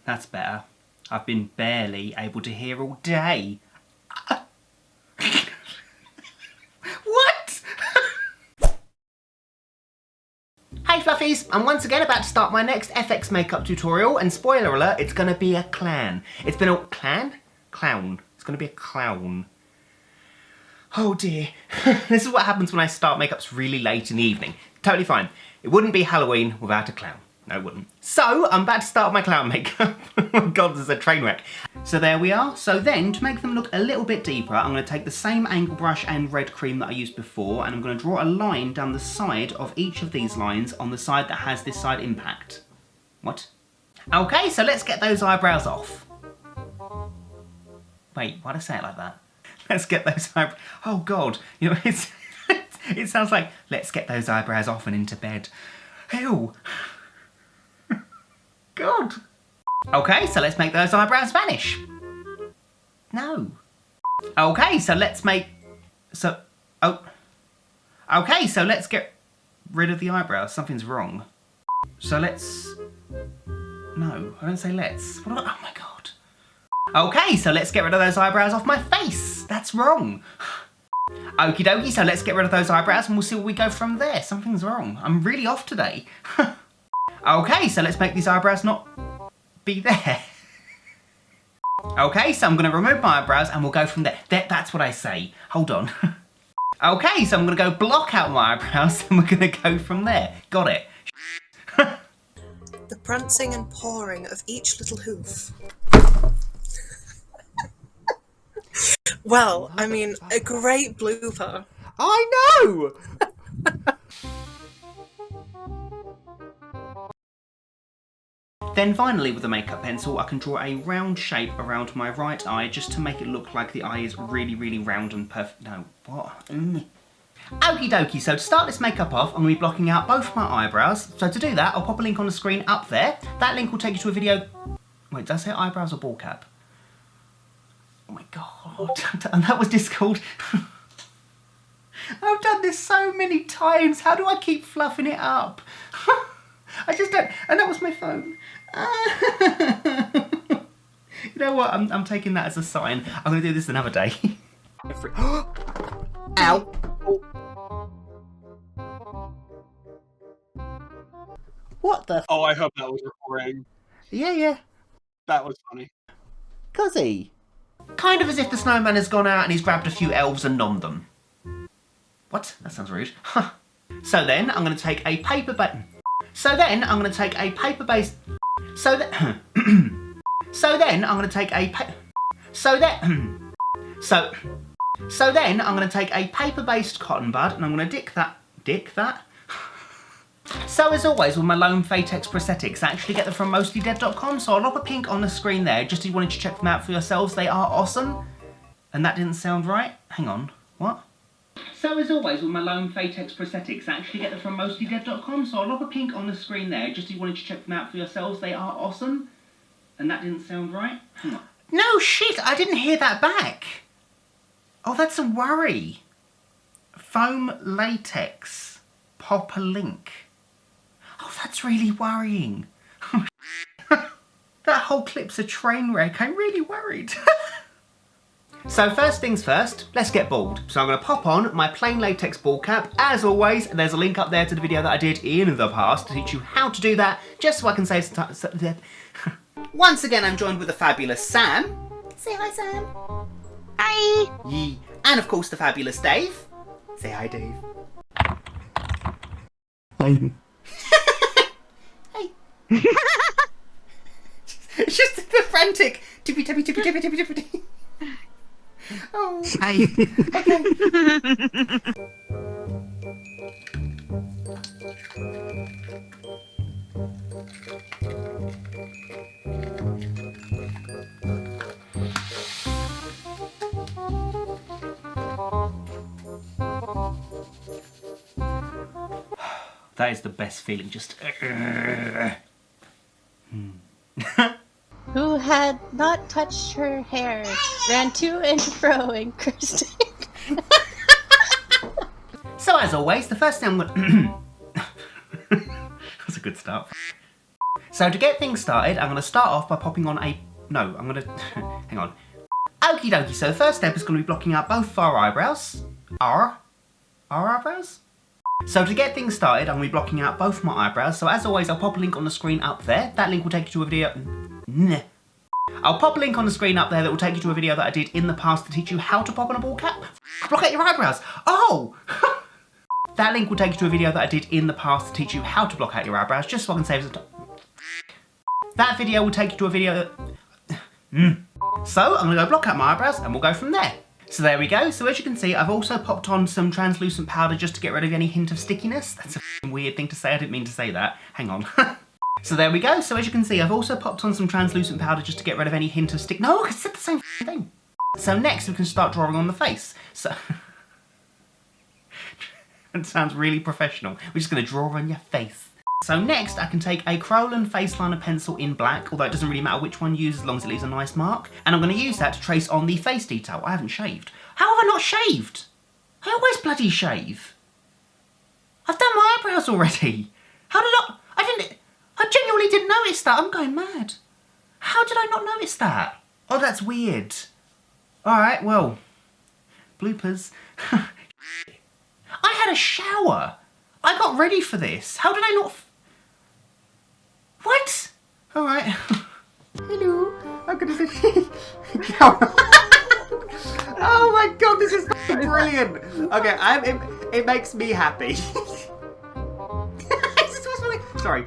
That's better. I've been barely able to hear all day. What? Hey Fluffies, I'm once again about to start my next FX makeup tutorial, and spoiler alert, it's gonna be a clown. It's been a clown? Clown. It's gonna be a clown. Oh dear. This is what happens when I start makeups really late in the evening. Totally fine. It wouldn't be Halloween without a clown. No, it wouldn't. So, I'm about to start my clown makeup. Oh god, this is a train wreck. So there we are. So then, to make them look a little bit deeper, I'm going to take the same angle brush and red cream that I used before, and I'm going to draw a line down the side of each of these lines on the side that has this side impact. What? Okay, so let's get those eyebrows off. Wait, why'd I say it like that? Let's get those eyebrows... Oh god, you know, it sounds like, let's get those eyebrows off and into bed. Ew. God. Okay, so let's make those eyebrows vanish. No. Okay, so let's make... Okay, so let's get rid of the eyebrows. Something's wrong. So let's... No, I don't say let's. Oh my god. Okay, so let's get rid of those eyebrows off my face. That's wrong. Okie dokie, so let's get rid of those eyebrows and we'll see where we go from there. Something's wrong. I'm really off today. Okay, so let's make these eyebrows not be there. Okay, so I'm going to remove my eyebrows and we'll go from there. That's what I say. Hold on. Okay, so I'm going to go block out my eyebrows and we're going to go from there. Got it. The prancing and pawing of each little hoof. Well, I mean, a great blooper. I know! Then finally with the makeup pencil I can draw a round shape around my right eye just to make it look like the eye is really, really round and perfect. No, what? Okie dokie, so to start this makeup off I'm going to be blocking out both my eyebrows. So to do that I'll pop a link on the screen up there. That link will take you to a video... Wait, did I say eyebrows or ball cap? Oh my god, and that was Discord. I've done this so many times, how do I keep fluffing it up? I just don't, and that was my phone. You know what, I'm taking that as a sign. I'm going to do this another day. Ow. What the? Oh, I hope that was recording. Yeah. That was funny. Cuzzy. Kind of as if the snowman has gone out and he's grabbed a few elves and nommed them. What? That sounds rude. So then I'm going to take a paper based... So then I'm going to take a paper based... So then I'm going to take a paper based cotton bud and I'm going to dick that. So as always with my Lone Fatex prosthetics, I actually get them from mostlydead.com, so I'll drop a pink on the screen there just if you wanted to check them out for yourselves. They are awesome. And that didn't sound right. Hang on. What? So as always with my Lone Fatex prosthetics, I actually get them from mostlydead.com, so I'll drop a pink on the screen there just if you wanted to check them out for yourselves. They are awesome. And that didn't sound right. Hang on. No shit, I didn't hear that back. Oh, that's a worry. Foam latex. Pop a link. Oh, that's really worrying. That whole clip's a train wreck. I'm really worried. So first things first, let's get bald. So I'm going to pop on my plain latex ball cap. As always, there's a link up there to the video that I did in the past to teach you how to do that, just so I can say once again, I'm joined with the fabulous Sam. Say hi, Sam. Hi. Yee. And of course the fabulous Dave. Say hi, Dave. Hi. Hey. It's just the frantic tippy. Oh. Hi. Okay. That is the best feeling, just... Who had not touched her hair ran to and fro and cursed. So as always, the first thing I'm going to... That's a good start. So to get things started, I'm going to start off by popping on a... No, I'm going to... Hang on. Okie dokie, so the first step is going to be blocking out both our eyebrows. Our eyebrows? So to get things started, I'm going to be blocking out both my eyebrows. So as always, I'll pop a link on the screen up there. That link will take you to a video... I'll pop a link on the screen up there that will take you to a video that I did in the past to teach you how to pop on a ball cap. Block out your eyebrows. Oh! That link will take you to a video that I did in the past to teach you how to block out your eyebrows, just so I can save some time. That video will take you to a video that... So, I'm going to go block out my eyebrows and we'll go from there. So there we go. So as you can see, I've also popped on some translucent powder just to get rid of any hint of stickiness. That's a weird thing to say. I didn't mean to say that. Hang on. So there we go. So as you can see, I've also popped on some translucent powder just to get rid of any hint of stick... No, I said the same thing. So next we can start drawing on the face. So... It sounds really professional. We're just going to draw on your face. So next I can take a Krolin face liner pencil in black, although it doesn't really matter which one you use as long as it leaves a nice mark. And I'm going to use that to trace on the face detail. I haven't shaved. How have I not shaved? I always bloody shave. I've done my eyebrows already. How did I genuinely didn't notice that. I'm going mad. How did I not notice that? Oh, that's weird. Alright, well, bloopers. I had a shower. I got ready for this. How did I not... What? Alright. Hello. I'm gonna say... Oh my god, this is brilliant. Okay, it makes me happy. Sorry.